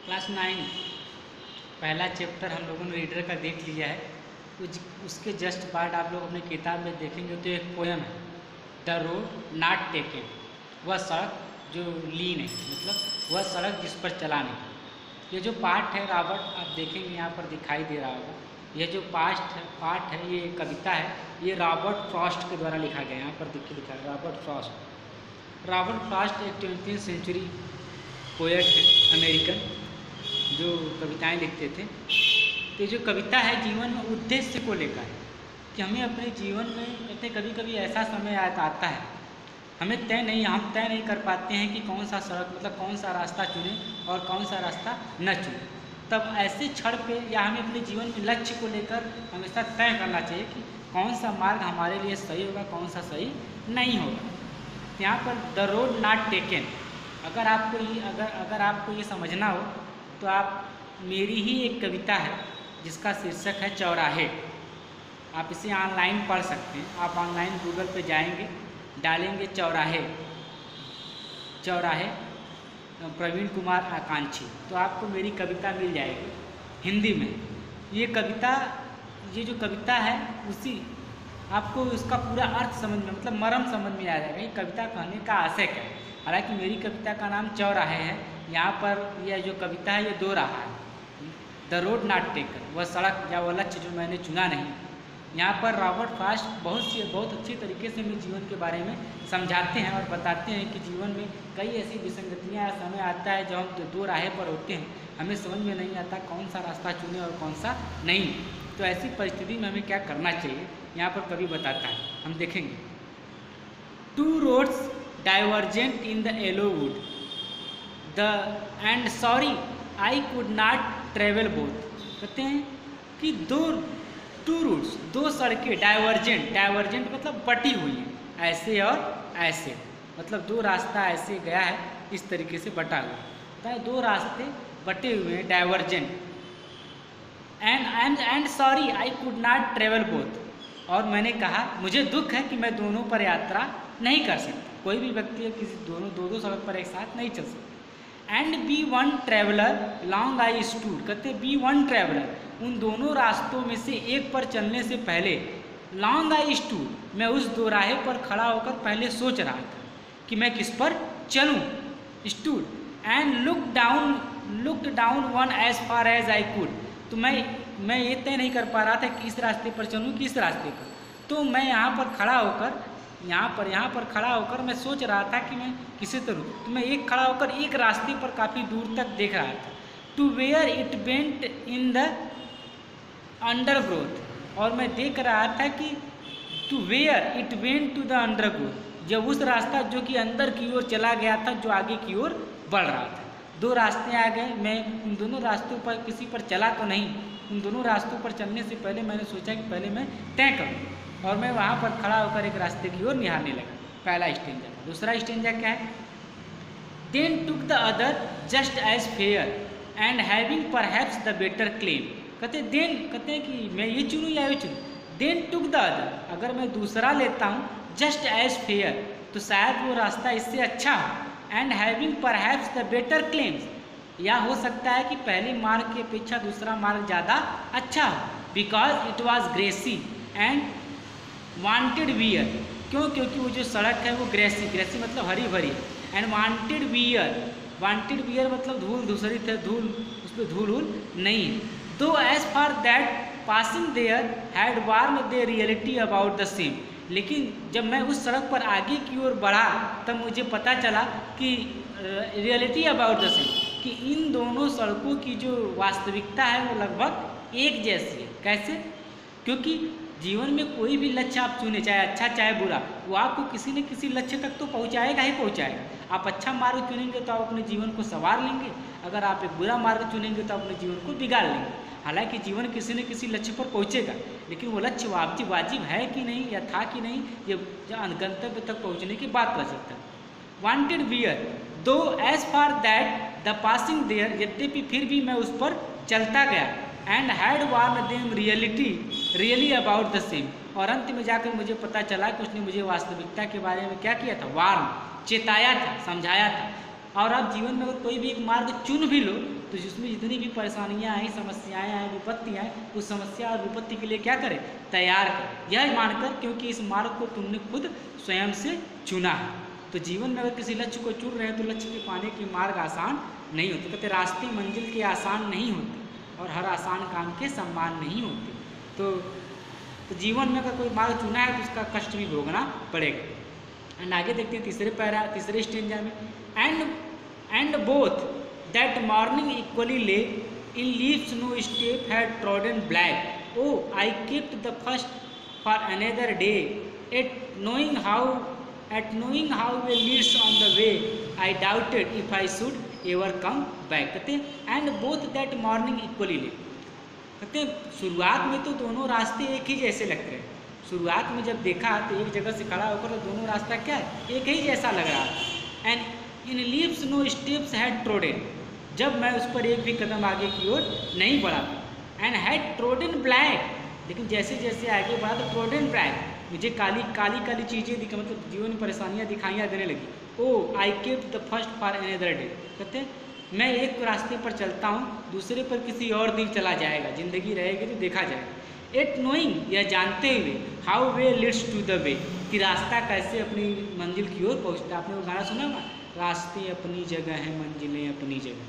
Class 9 पहला chapter हम लोगों ने रीडर का देख लिया है। उसके जस्ट बाद आप लोग अपने किताब में देखेंगे तो एक पोयम है, द रोड नॉट टेकन। वह सड़क जो ली नहीं, मतलब वह सड़क जिस पर चला नहीं। ये जो पार्ट है रॉबर्ट, आप देखेंगे यहाँ पर दिखाई दे रहा होगा, यह जो पार्ट है ये कविता है, ये रॉबर्ट फ्रॉस्ट के द्वारा लिखा गया है। यहाँ पर देखिए लिखा है रॉबर्ट फ्रॉस्ट। रॉबर्ट फ्रॉस्ट एक 20वीं सेंचुरी पोएट है, अमेरिकन, जो कविताएं लिखते थे। तो जो कविता है जीवन में उद्देश्य को लेकर है कि हमें अपने जीवन में कहते कभी कभी ऐसा समय आता है हम तय नहीं कर पाते हैं कि कौन सा सड़क, मतलब कौन सा रास्ता चुने और कौन सा रास्ता न चुने। तब ऐसे क्षण पे या हमें अपने जीवन में लक्ष्य को लेकर हमेशा तय करना चाहिए कि कौन सा मार्ग हमारे लिए सही होगा, कौन सा सही नहीं होगा। यहाँ पर द रोड नॉट टेकन, अगर आपको ये समझना हो तो आप मेरी ही एक कविता है जिसका शीर्षक है चौराहे। आप इसे ऑनलाइन पढ़ सकते हैं। आप ऑनलाइन गूगल पे जाएंगे, डालेंगे चौराहे प्रवीण कुमार आकांक्षी, तो आपको मेरी कविता मिल जाएगी हिंदी में। ये जो कविता है उसी आपको उसका पूरा अर्थ समझ में, मतलब मर्म समझ में आ जाएगा ये कविता कहने का आशय क्या है। हालांकि मेरी कविता का नाम चौराहे है। यहाँ पर यह जो कविता है ये दो रहा है, द रोड नॉट टेकन, वह सड़क या वह लक्ष्य जो मैंने चुना नहीं। यहाँ पर रॉबर्ट फ्रॉस्ट बहुत अच्छी तरीके से मेरे जीवन के बारे में समझाते हैं और बताते हैं कि जीवन में कई ऐसी विसंगतियाँ समय आता है जब हम दो राहें पर होते हैं, हमें समझ में नहीं आता कौन सा रास्ता चुने और कौन सा नहीं। तो ऐसी परिस्थिति में हमें क्या करना चाहिए यहाँ पर कवि बताता है, हम देखेंगे। Two roads divergent in the yellow wood and sorry I could not travel both. कहते हैं कि टू रूट्स, दो सड़कें डाइवर्जेंट मतलब बटी हुई हैं, ऐसे और ऐसे, मतलब दो रास्ता ऐसे गया है, इस तरीके से बटा हुआ है, दो रास्ते बटे हुए हैं, divergent. And sorry I could not travel both, और मैंने कहा मुझे दुख है कि मैं दोनों पर यात्रा नहीं कर सकता। कोई भी व्यक्ति किसी दो सड़क पर एक साथ नहीं चल सकता। And be one traveller long I stood, कहते बी वन ट्रेवलर, उन दोनों रास्तों में से एक पर चलने से पहले लॉन्ग आई स्टूड, मैं उस दो राहे पर खड़ा होकर पहले सोच रहा था कि मैं किस पर चलूं। Stood and looked down one as far as I could, तो मैं ये तय नहीं कर पा रहा था कि इस रास्ते पर चलूं कि इस रास्ते पर। तो मैं यहाँ पर खड़ा होकर मैं सोच रहा था कि मैं किसे चलूँ। तो मैं खड़ा होकर एक रास्ते पर काफ़ी दूर तक देख रहा था। To where it went in the undergrowth, और मैं देख रहा था कि to where it went to the undergrowth, जब उस रास्ता जो कि अंदर की ओर चला गया था, जो आगे की ओर बढ़ रहा था। दो रास्ते आ गए, मैं उन दोनों रास्तों पर किसी पर चला तो नहीं। उन दोनों रास्तों पर चलने से पहले मैंने सोचा कि पहले मैं तय करूँ, और मैं वहाँ पर खड़ा होकर एक रास्ते की ओर निहारने लगा। पहला स्टेंजा। दूसरा स्टेंजा क्या है? Then took the other just as fair and having perhaps the better claim. कहते हैं कि मैं ये चुनूँ या ये चुनूँ। देन टुक द अदर, अगर मैं दूसरा लेता हूँ, जस्ट एज फेयर, तो शायद वो रास्ता इससे अच्छा हो। And having perhaps the better claims, या हो सकता है कि पहले मार्ग की अपेक्षा दूसरा मार्ग ज़्यादा अच्छा हो। Because it was grassy and wanted wear, क्योंकि वो जो सड़क है वो ग्रेसी मतलब हरी भरी है। एंड वांटेड वियर मतलब धूल धूसरित है, उस पर धूल नहीं है। Though as far that passing there had worn them reality about the same, लेकिन जब मैं उस सड़क पर आगे की ओर बढ़ा तब मुझे पता चला कि रियलिटी अबाउट द सेम, कि इन दोनों सड़कों की जो वास्तविकता है वो लगभग एक जैसी है। कैसे? क्योंकि जीवन में कोई भी लक्ष्य आप चुने, चाहे अच्छा चाहे बुरा, वो आपको किसी न किसी लक्ष्य तक तो पहुंचाएगा ही पहुंचाएगा। आप अच्छा मार्ग चुनेंगे तो आप अपने जीवन को संवार लेंगे, अगर आप एक बुरा मार्ग चुनेंगे तो अपने जीवन को बिगाड़ लेंगे। हालांकि जीवन किसी न किसी लक्ष्य पर पहुंचेगा, लेकिन वो लक्ष्य वाजिब है कि नहीं या था कि नहीं, ये गंतव्य तक पहुँचने के बाद पता चलता है। Wanted wear though as far that the passing there, यद्यपि फिर भी मैं उस पर चलता गया। And had worn them really about the same, और अंत में जाकर मुझे पता चला कि उसने मुझे वास्तविकता के बारे में क्या किया था, वार्न, चेताया था, समझाया था। और आप जीवन में अगर कोई भी एक मार्ग चुन भी लो तो जिसमें जितनी भी परेशानियां आई, समस्याएं आई, विपत्ति आए, उस समस्या और विपत्ति के लिए क्या करें, तैयार करें, यह मानकर क्योंकि इस मार्ग को तुमने खुद स्वयं से चुना है। तो जीवन में अगर किसी लक्ष्य को चुन रहे हैं तो लक्ष्य के पाने के मार्ग आसान नहीं होते। कहते रास्ते मंजिल के आसान नहीं होते और हर आसान काम के सम्मान नहीं होते। तो जीवन में अगर कोई मार्ग चुना है तो उसका कष्ट भी भोगना पड़ेगा। एंड आगे देखते हैं तीसरे स्टेंजा में, and both that morning equally lay in leaves no step had trodden black, oh I kept the first for another day yet knowing how way leads on the way I doubted if I should ever come back. कहते हैं and both that morning equally lay, कहते हैं शुरुआत में तो दोनों रास्ते एक ही जैसे लगते हैं। शुरुआत में जब देखा तो एक जगह से खड़ा होकर तो दोनों रास्ता क्या है, एक ही जैसा लग रहा था। And in leaves no steps had trodden, जब मैं उस पर एक भी कदम आगे की ओर नहीं बढ़ा। एंड हैड ट्रोडन ब्लैक, लेकिन जैसे जैसे आगे बढ़ा तो ट्रोडन ब्लैक, मुझे काली काली चीज़ें दिखा, मतलब जीवन में परेशानियाँ दिखाइयाँ देने लगी। Oh I kept the first for another day, कहते हैं मैं एक रास्ते पर चलता हूँ, दूसरे पर किसी और दिन चला जाएगा, जिंदगी रहेगी तो देखा जाएगा। एट नोइंग, यह जानते हुए, how way leads to the way, कि रास्ता कैसे अपनी मंजिल की ओर पहुँचता। आपने वो गाना सुना होगा, रास्ते अपनी जगह है मंजिलें अपनी जगह,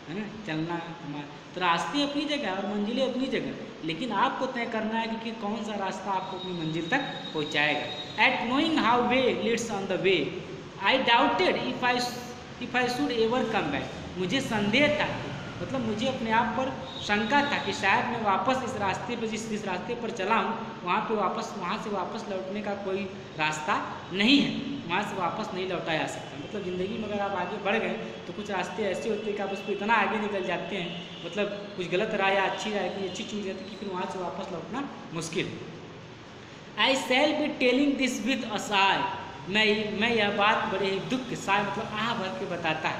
है ना, चलना तो रास्ते अपनी जगह और मंजिलें अपनी जगह, लेकिन आपको तय करना है कि कौन सा रास्ता आपको अपनी मंजिल तक पहुँचाएगा। Yet knowing how way leads on the way I doubted if I should ever come back, मुझे संदेह था, मतलब मुझे अपने आप पर शंका था कि शायद मैं वापस इस रास्ते पर जिस रास्ते पर चला हूँ वहाँ से वापस लौटने का कोई रास्ता नहीं है, वहाँ से वापस नहीं लौटा जा सकता। मतलब ज़िंदगी में अगर आप आगे बढ़ गए तो कुछ रास्ते ऐसे होते हैं कि आप उस पर इतना आगे निकल जाते हैं, मतलब कुछ गलत राह या अच्छी राह की अच्छी चुन जाती है कि फिर वहाँ से वापस लौटना मुश्किल। I shall be telling this with a sigh, मैं यह बात बड़े ही दुख के साय मतलब आह भर के बताता है।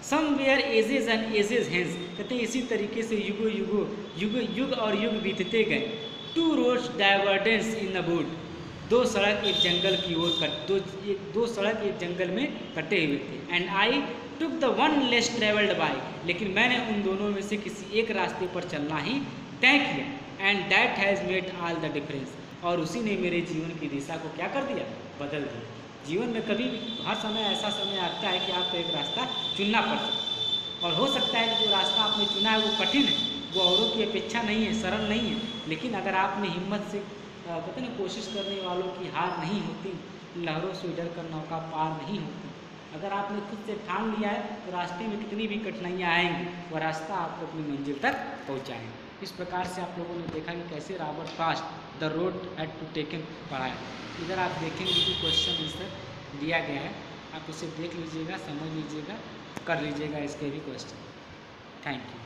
Somewhere edges and edges hence, कहते हैं इसी तरीके से युग और युग बीतते गए। टू रोड्स डाइवर्डेंस इन द वुड, दो सड़क एक जंगल में कटे हुए थे। And I took the one less travelled by, लेकिन मैंने उन दोनों में से किसी एक रास्ते पर चलना ही तय किया। And that has made all the difference, और उसी ने मेरे जीवन की दिशा को क्या कर दिया, बदल दिया। जीवन में कभी भी हर समय ऐसा समय आता है कि आपको एक रास्ता चुनना पड़ सकता है, और हो सकता है कि जो रास्ता आपने चुना है वो कठिन है, वो औरों की अपेक्षा नहीं है, सरल नहीं है, लेकिन अगर आपने हिम्मत से कहते ना कोशिश करने वालों की हार नहीं होती, लहरों से डर कर नौका पार नहीं होती। अगर आपने खुद से ठान लिया है तो रास्ते में कितनी भी कठिनाइयाँ आएंगी, वह रास्ता आपको अपनी मंजिल तक पहुँचाएगा। इस प्रकार से आप लोगों ने देखा कि कैसे Robert Frost the road had to taken पढ़ाया। इधर आप देखेंगे कि क्वेश्चन आंसर दिया गया है, आप उसे देख लीजिएगा, समझ लीजिएगा, कर लीजिएगा इसके भी क्वेश्चन। Thank you.